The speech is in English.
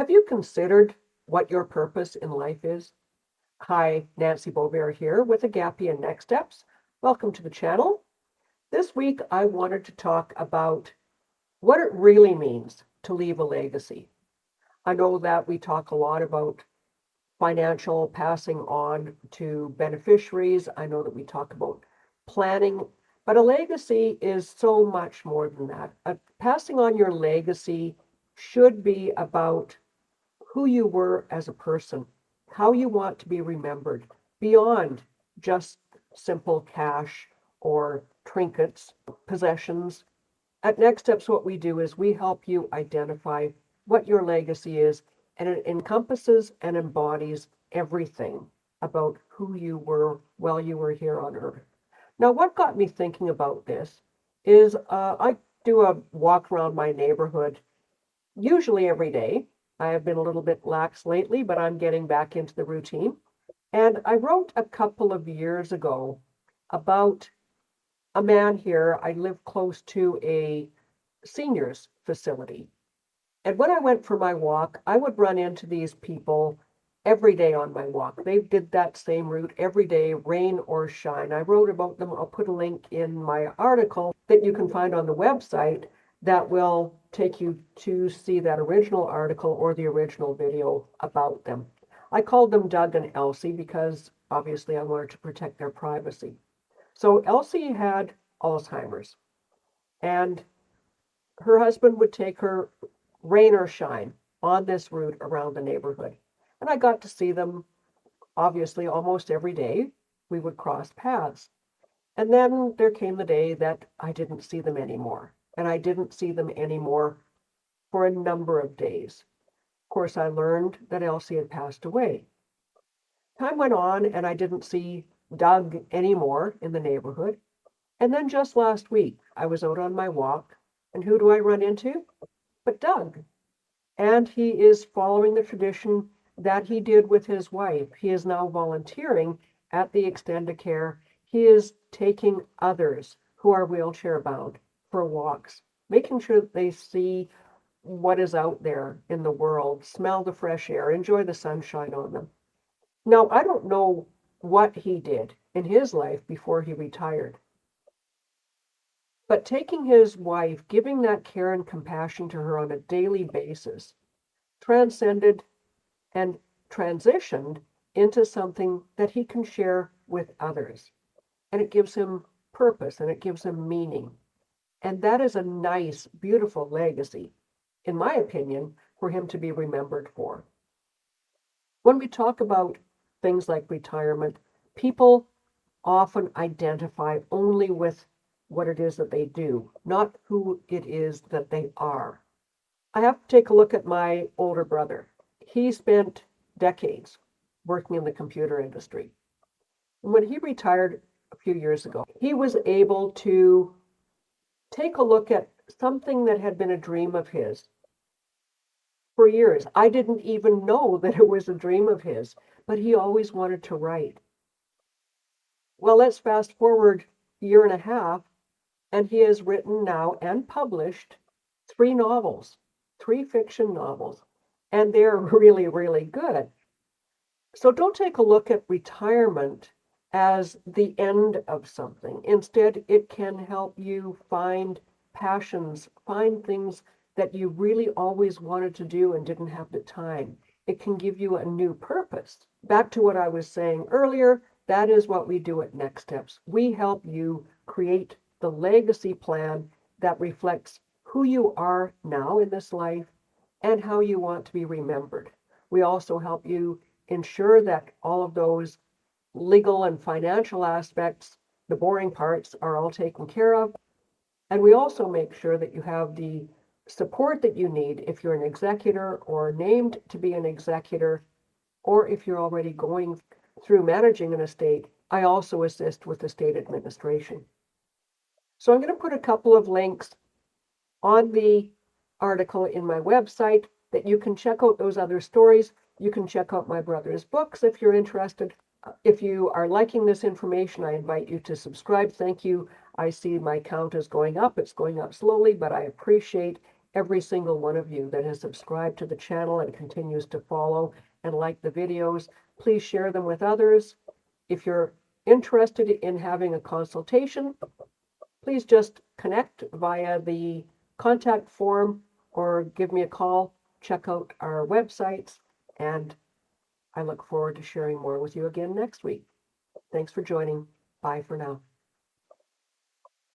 Have you considered what your purpose in life is? Hi, Nancy Beauvair here with Agape and NEXsteps. Welcome to the channel. This week I wanted to talk about what it really means to leave a legacy. I know that we talk a lot about financial passing on to beneficiaries. I know that we talk about planning, but a legacy is so much more than that. Passing on your legacy should be about who you were as a person, how you want to be remembered beyond just simple cash or trinkets, possessions. At NEXsteps, what we do is we help you identify what your legacy is, and it encompasses and embodies everything about who you were while you were here on Earth. Now, what got me thinking about this is I do a walk around my neighborhood usually every day. I have been a little bit lax lately, but I'm getting back into the routine. And I wrote a couple of years ago about a man here. I live close to a seniors facility. And when I went for my walk, I would run into these people every day on my walk. They did that same route every day, rain or shine. I wrote about them. I'll put a link in my article that you can find on the website that will take you to see that original article or the original video about them. I called them Doug and Elsie because obviously I wanted to protect their privacy. So Elsie had Alzheimer's, and her husband would take her rain or shine on this route around the neighborhood. And I got to see them obviously almost every day. We would cross paths. And then there came the day that I didn't see them anymore. And I didn't see them anymore for a number of days. Of course, I learned that Elsie had passed away. Time went on, and I didn't see Doug anymore in the neighborhood. And then just last week, I was out on my walk, and who do I run into? But Doug. And he is following the tradition that he did with his wife. He is now volunteering at the Extendicare. He is taking others who are wheelchair bound for walks, making sure that they see what is out there in the world, smell the fresh air, enjoy the sunshine on them. Now, I don't know what he did in his life before he retired, but taking his wife, giving that care and compassion to her on a daily basis, transcended and transitioned into something that he can share with others. And it gives him purpose and it gives him meaning. And that is a nice, beautiful legacy, in my opinion, for him to be remembered for. When we talk about things like retirement, people often identify only with what it is that they do, not who it is that they are. I have to take a look at my older brother. He spent decades working in the computer industry. And when he retired a few years ago, he was able to take a look at something that had been a dream of his for years. I didn't even know that it was a dream of his, but he always wanted to write. Well, let's fast forward a year and a half, and he has written now and published 3 novels, 3 fiction novels, and they're really, really good. So don't take a look at retirement as the end of something. Instead, it can help you find passions, find things that you really always wanted to do and didn't have the time. It can give you a new purpose. Back to what I was saying earlier, that is what we do at NEXsteps. We help you create the legacy plan that reflects who you are now in this life and how you want to be remembered. We also help you ensure that all of those legal and financial aspects, the boring parts, are all taken care of. And we also make sure that you have the support that you need if you're an executor or named to be an executor, or if you're already going through managing an estate. I also assist with estate administration. So I'm going to put a couple of links on the article in my website that you can check out those other stories. You can check out my brother's books if you're interested. If you are liking this information, I invite you to subscribe. Thank you. I see my count is going up. It's going up slowly, but I appreciate every single one of you that has subscribed to the channel and continues to follow and like the videos. Please share them with others. If you're interested in having a consultation, please just connect via the contact form or give me a call. Check out our websites, and I look forward to sharing more with you again next week. Thanks for joining. Bye for now.